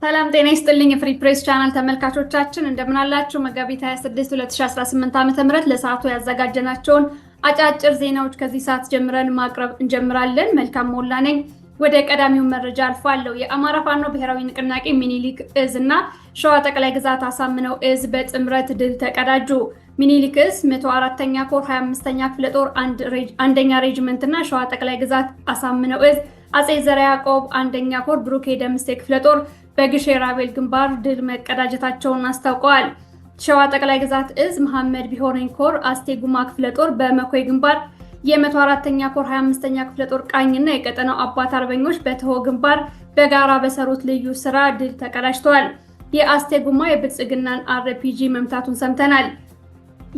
ሰላም ጤና ይስጥልኝ ፍሪ ፕሬስ ቻናል ተመልካቾቻችን እንደምን አላችሁ? መጋቢት 26 2018 ዓ.ም ለሰዓቱ ያዘጋጀናቸውን አጫጭር ዜናዎች ከዚህ ሰዓት ጀምረን ማቅረብ እንጀምራለን። መልካም ሞላ ነኝ። ወደ ቀዳሚው መረጃ አልፋለሁ። የአማራ ፋኖ ብሔራዊ ንቅናቄ ሚኒሊክ እዝ እና ሸዋ ጠቅላይ ግዛት አሳምነው እዝ በጥምረት ድል ተቀዳጁ። ሚኒሊክ እዝ 104ኛ ኮር 25ኛ ክፍለ ጦር አንደኛ ሬጅመንት እና ሸዋ ጠቅላይ ግዛት አሳምነው እዝ አጼ ዘርዓ ያዕቆብ አንደኛ ኮር ብሩክ ደምሴ ክፍለ ጦር በግሼ ራቤል ግንባር ድል መቀዳጀታቸውን አስታውቀዋል። ሸዋ ጠቅላይ ግዛት እዝ መሐመድ ቢሆነኝ ኮር አስቴ ጉማ ክፍለ ጦር በመኮይ ግንባር የ104ኛ ኮር 25ኛ ክፍለ ጦር ቃኝና የቀጠናው አባት አርበኞች በተሆ ግንባር በጋራ በሰሩት ልዩ ስራ ድል ተቀዳጅተዋል። የአስቴ ጉማ የብልጽግናን አርፒጂ መምታቱን ሰምተናል።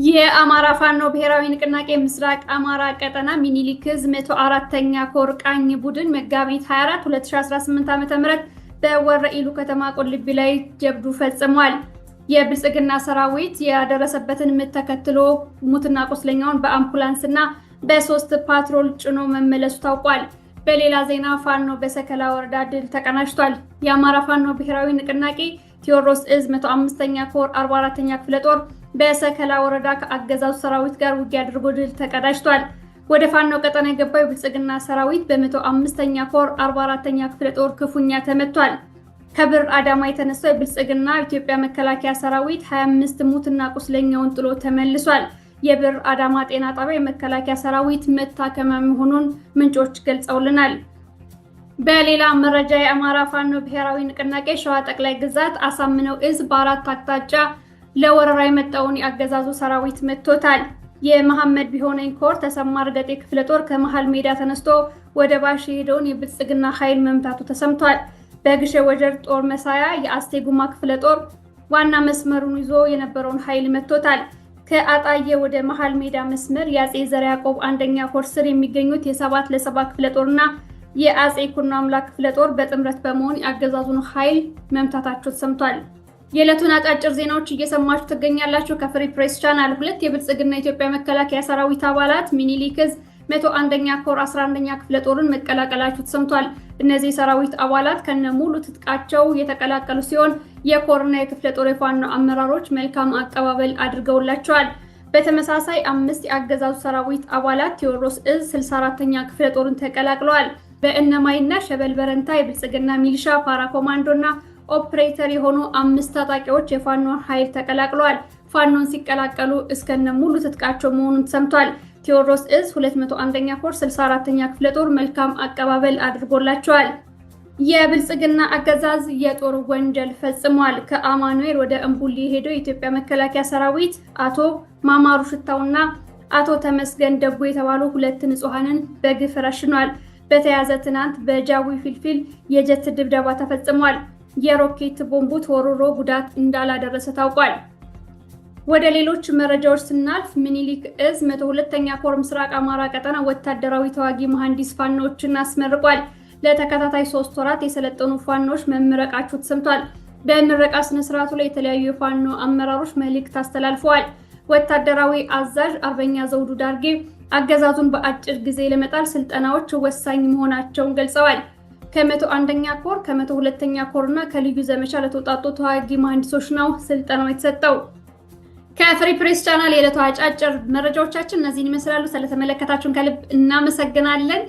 የአማራ ፋኖ ብሔራዊ ንቅናቄ ምስራቅ አማራ ቀጠና ሚኒሊክ እዝ 104ኛ ኮር ቃኝ ቡድን መጋቢት 24 2018 ዓ.ም በወረኢሉ ከተማ ቁልቢ ላይ ጀብዱ ፈጽሟል። የብልጽግና ሰራዊት ያደረሰበትን ምት ተከትሎ ሙትና ቁስለኛውን በአምቡላንስና በሶስት ፓትሮል ጭኖ መመለሱ ታውቋል። በሌላ ዜና ፋኖ በሰከላ ወረዳ ድል ተቀናጅቷል። የአማራ ፋኖ ብሔራዊ ንቅናቄ ቴዎድሮስ እዝ 105ኛ ኮር 44ኛ ክፍለ ጦር በሰከላ ወረዳ ከአገዛዙ ሰራዊት ጋር ውጊያ አድርጎ ድል ተቀዳጅቷል። ወደ ፋኖ ቀጠና የገባው የብልጽግና ሰራዊት በ105ኛ ኮር 44ኛ ክፍለ ጦር ክፉኛ ተመቷል። ከብር አዳማ የተነሳው የብልጽግና ኢትዮጵያ መከላከያ ሰራዊት 25 ሙትና ቁስለኛውን ጥሎ ተመልሷል። የብር አዳማ ጤና ጣቢያ የመከላከያ ሰራዊት መታከሚያ መሆኑን ምንጮች ገልጸውልናል። በሌላ መረጃ የአማራ ፋኖ ብሔራዊ ንቅናቄ ሸዋ ጠቅላይ ግዛት አሳምነው እዝ በአራት አቅጣጫ ለወረራ የመጣውን የአገዛዙ ሰራዊት መቶታል። የመሐመድ ቢሆነኝ ኮር ተሰማ እርገጤ ክፍለ ጦር ከመሃል ሜዳ ተነስቶ ወደ ባሽ የሄደውን የብልጽግና ኃይል መምታቱ ተሰምቷል። በግሼ ወጀር ጦር መሳያ የአስቴ ጉማ ክፍለ ጦር ዋና መስመሩን ይዞ የነበረውን ኃይል መቶታል። ከአጣዬ ወደ መሃል ሜዳ መስመር የአጼ ዘርዓ ያዕቆብ አንደኛ ኮር ስር የሚገኙት የ7 ለ7 ክፍለ ጦርና የአጼ ኩኖ አምላክ ክፍለ ጦር በጥምረት በመሆን የአገዛዙን ኃይል መምታታቸው ተሰምቷል። የዕለቱን አጫጭር ዜናዎች እየሰማችሁ ትገኛላችሁ። ከፍሪ ፕሬስ ቻናል 2 የብልጽግና ኢትዮጵያ መከላከያ ሰራዊት አባላት ሚኒሊክ እዝ 101ኛ ኮር 11ኛ ክፍለ ጦርን መቀላቀላቸው ተሰምቷል። እነዚህ ሰራዊት አባላት ከነሙሉ ትጥቃቸው የተቀላቀሉ ሲሆን የኮርና የክፍለ ጦር የፋኖ አመራሮች መልካም አቀባበል አድርገውላቸዋል። በተመሳሳይ 5 የአገዛዙ ሰራዊት አባላት ቴዎድሮስ እዝ 64ኛ ክፍለ ጦርን ተቀላቅለዋል። በእነማይና ሸበል በረንታ የብልጽግና ሚሊሻ ፓራ ኮማንዶና ኦፕሬተር የሆኑ 5 ታጣቂዎች የፋኖን ኃይል ተቀላቅለዋል። ፋኖን ሲቀላቀሉ እስከነ ሙሉ ትጥቃቸው መሆኑን ተሰምቷል። ቴዎድሮስ እዝ 201ኛ ኮር 64ኛ ክፍለ ጦር መልካም አቀባበል አድርጎላቸዋል። የብልጽግና አገዛዝ የጦር ወንጀል ፈጽሟል። ከአማኑኤል ወደ እምቡሊ የሄደው የኢትዮጵያ መከላከያ ሰራዊት አቶ ማማሩ ሽታውና አቶ ተመስገን ደጉ የተባሉ 2 ንጹሃንን በግፍ ረሽኗል። በተያዘ ትናንት በጃዊ ፊልፊል የጀት ድብደባ ተፈጽሟል። የሮኬት ቦምቡ ተወርሮ ጉዳት እንዳላደረሰ ታውቋል። ወደ ሌሎች መረጃዎች ስናልፍ ሚኒሊክ እዝ 102ኛ ኮር ምስራቅ አማራ ቀጠና ወታደራዊ ተዋጊ መሐንዲስ ፋኖችን አስመርቋል። ለተከታታይ 3 ወራት የሰለጠኑ ፋኖች መመረቃቸው ተሰምቷል። በምረቃ ስነ ስርዓቱ ላይ የተለያዩ የፋኖ አመራሮች መልእክት አስተላልፈዋል። ወታደራዊ አዛዥ አርበኛ ዘውዱ ዳርጌ አገዛዙን በአጭር ጊዜ ለመጣል ስልጠናዎች ወሳኝ መሆናቸውን ገልጸዋል። ከ101ኛ ኮር ከ102ኛ ኮር እና ከልዩ ዘመቻ ለተወጣጡ ተዋጊ መሐንዲሶች ነው ስልጠናው የተሰጠው። ከፍሪ ፕሬስ ቻናል የዕለቱ አጫጭር መረጃዎቻችን እነዚህን ይመስላሉ። ስለተመለከታችሁን ከልብ እናመሰግናለን።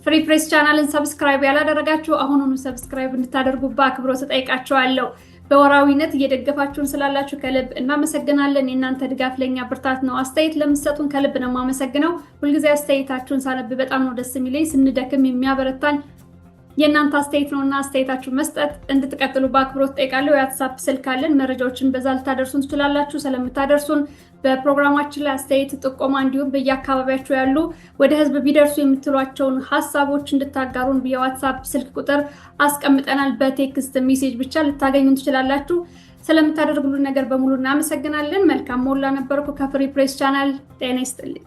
ፍሪ ፕሬስ ቻናልን ሰብስክራይብ ያላደረጋችሁ አሁኑኑ ሰብስክራይብ እንድታደርጉ በአክብሮት እጠይቃችኋለሁ። በወራዊነት እየደገፋችሁን ስላላችሁ ከልብ እናመሰግናለን። የእናንተ ድጋፍ ለኛ ብርታት ነው። አስተያየት ለምትሰጡን ከልብ ነው የማመሰግነው። ሁልጊዜ አስተያየታችሁን ሳነብ በጣም ነው ደስ የሚለኝ። ስንደክም የሚያበረታን የእናንተ አስተያየት ነውና አስተያየታችሁን መስጠት እንድትቀጥሉ በአክብሮት ጠይቃለሁ። የዋትስአፕ ስልክ አለን። መረጃዎችን በዛ ልታደርሱን ትችላላችሁ። ስለምታደርሱን በፕሮግራማችን ላይ አስተያየት፣ ጥቆማ እንዲሁም በየአካባቢያችሁ ያሉ ወደ ህዝብ ቢደርሱ የምትሏቸውን ሀሳቦች እንድታጋሩን የዋትስአፕ ስልክ ቁጥር አስቀምጠናል። በቴክስት ሜሴጅ ብቻ ልታገኙን ትችላላችሁ። ስለምታደርጉልን ነገር በሙሉ እናመሰግናለን። መልካም ሞላ ነበርኩ ከፍሪ ፕሬስ ቻናል። ጤና ይስጥልኝ።